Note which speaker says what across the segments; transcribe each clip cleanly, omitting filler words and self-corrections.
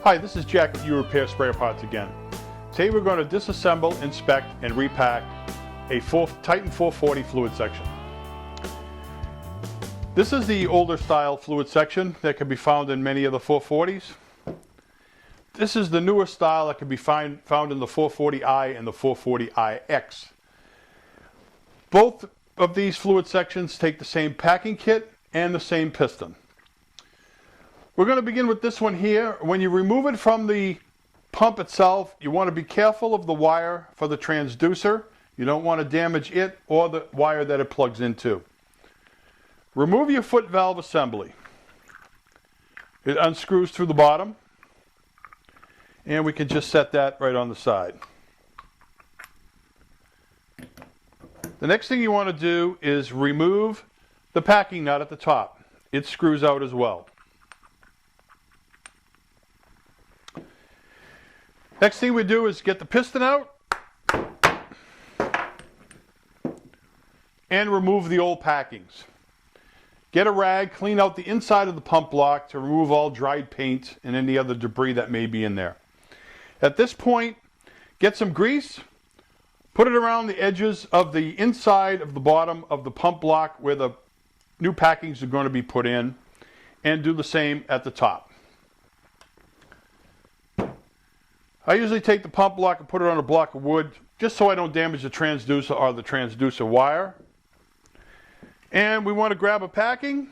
Speaker 1: Hi, this is Jack at Repair Sprayer Parts again. Today we're going to disassemble, inspect, and repack a Titan 440 fluid section. This is the older style fluid section that can be found in many of the 440s. This is the newer style that can be found in the 440i and the 440iX. Both of these fluid sections take the same packing kit and the same piston. We're going to begin with this one here. When you remove it from the pump itself, you want to be careful of the wire for the transducer. You don't want to damage it or the wire that it plugs into. Remove your foot valve assembly. It unscrews through the bottom, and we can just set that right on the side. The next thing you want to do is remove the packing nut at the top. It screws out as well. Next thing we do is get the piston out and remove the old packings. Get a rag, clean out the inside of the pump block to remove all dried paint and any other debris that may be in there. At this point, get some grease, put it around the edges of the inside of the bottom of the pump block where the new packings are going to be put in, and do the same at the top. I usually take the pump block and put it on a block of wood just so I don't damage the transducer or the transducer wire. And we want to grab a packing.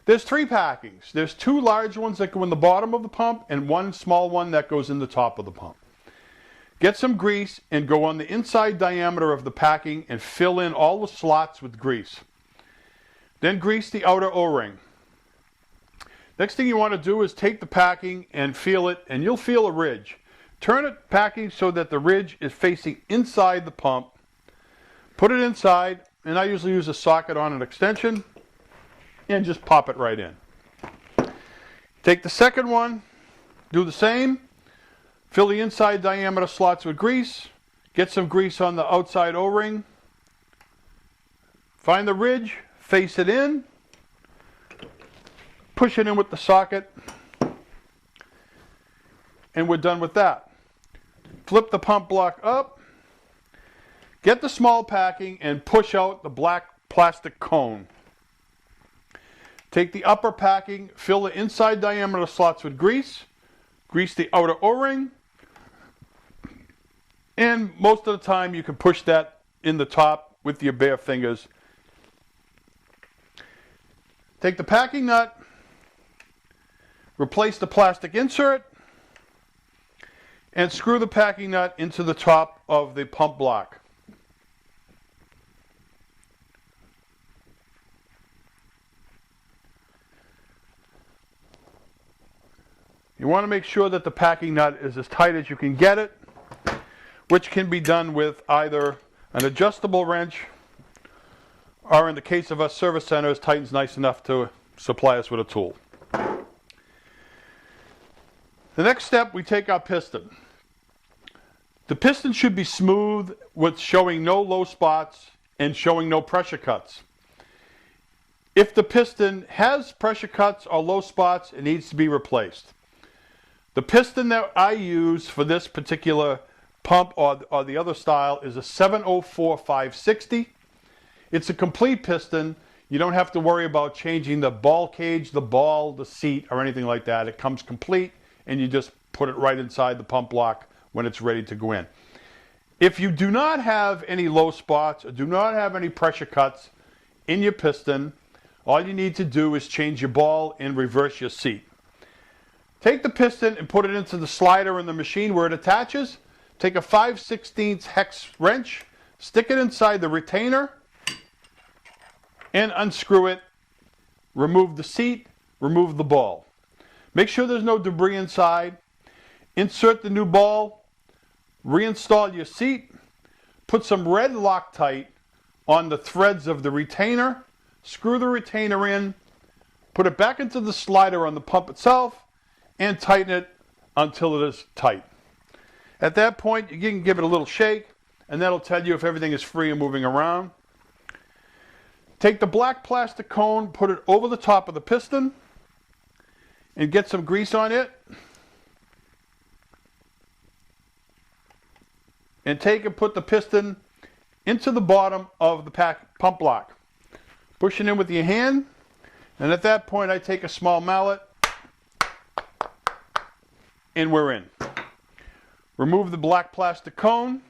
Speaker 1: There's 3 packings. There's 2 large ones that go in the bottom of the pump and 1 small one that goes in the top of the pump. Get some grease and go on the inside diameter of the packing and fill in all the slots with grease. Then grease the outer O-ring. Next thing you want to do is take the packing and feel it, and you'll feel a ridge. Turn it packing so that the ridge is facing inside the pump. Put it inside, and I usually use a socket on an extension, and just pop it right in. Take the second one, do the same. Fill the inside diameter slots with grease. Get some grease on the outside O-ring. Find the ridge, face it in. Push it in with the socket, and we're done with that. Flip the pump block up, get the small packing, and push out the black plastic cone. Take the upper packing, fill the inside diameter slots with grease, grease the outer O-ring, and most of the time you can push that in the top with your bare fingers. Take the packing nut, replace the plastic insert, and screw the packing nut into the top of the pump block. You want to make sure that the packing nut is as tight as you can get it, which can be done with either an adjustable wrench, or in the case of us service centers, Titan's nice enough to supply us with a tool. The next step, we take our piston. The piston should be smooth with showing no low spots and showing no pressure cuts. If the piston has pressure cuts or low spots, it needs to be replaced. The piston that I use for this particular pump or the other style is a 704-560. It's a complete piston. You don't have to worry about changing the ball cage, the ball, the seat, or anything like that. It comes complete, and you just put it right inside the pump block when it's ready to go in. If you do not have any low spots or do not have any pressure cuts in your piston, all you need to do is change your ball and reverse your seat. Take the piston and put it into the slider in the machine where it attaches. Take a 5/16 hex wrench, stick it inside the retainer, and unscrew it. Remove the seat, remove the ball. Make sure there's no debris inside. Insert the new ball, reinstall your seat, put some red Loctite on the threads of the retainer, screw the retainer in, put it back into the slider on the pump itself, and tighten it until it is tight. At that point, you can give it a little shake, and that'll tell you if everything is free and moving around. Take the black plastic cone, put it over the top of the piston, and get some grease on it. and take and put the piston into the bottom of the pump block. Pushing in with your hand, and at that point I take a small mallet and we're in. Remove the black plastic cone.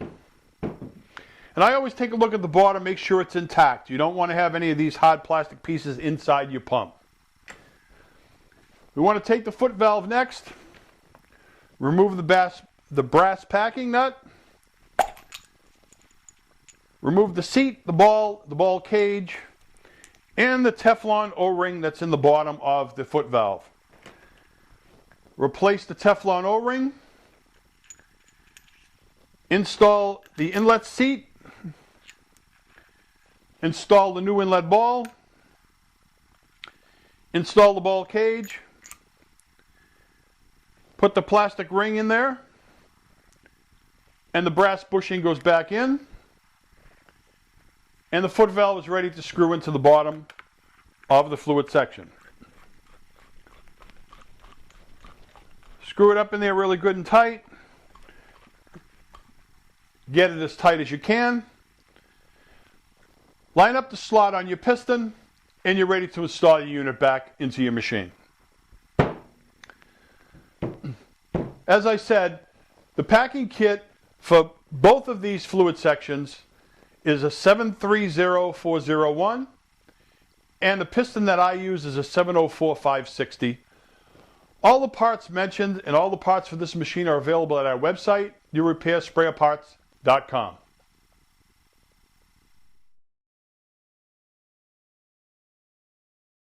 Speaker 1: And I always take a look at the bottom, make sure it's intact. You don't want to have any of these hard plastic pieces inside your pump. We want to take the foot valve next. Remove the brass packing nut. Remove the seat, the ball cage, and the Teflon O-ring that's in the bottom of the foot valve. Replace the Teflon O-ring. Install the inlet seat. Install the new inlet ball. Install the ball cage. Put the plastic ring in there. And the brass bushing goes back in. And the foot valve is ready to screw into the bottom of the fluid section. Screw it up in there really good and tight. Get it as tight as you can. Line up the slot on your piston, and you're ready to install your unit back into your machine. As I said, the packing kit for both of these fluid sections is a 730401, and the piston that I use is a 704560. All the parts mentioned and all the parts for this machine are available at our website, yourrepairsprayerparts.com.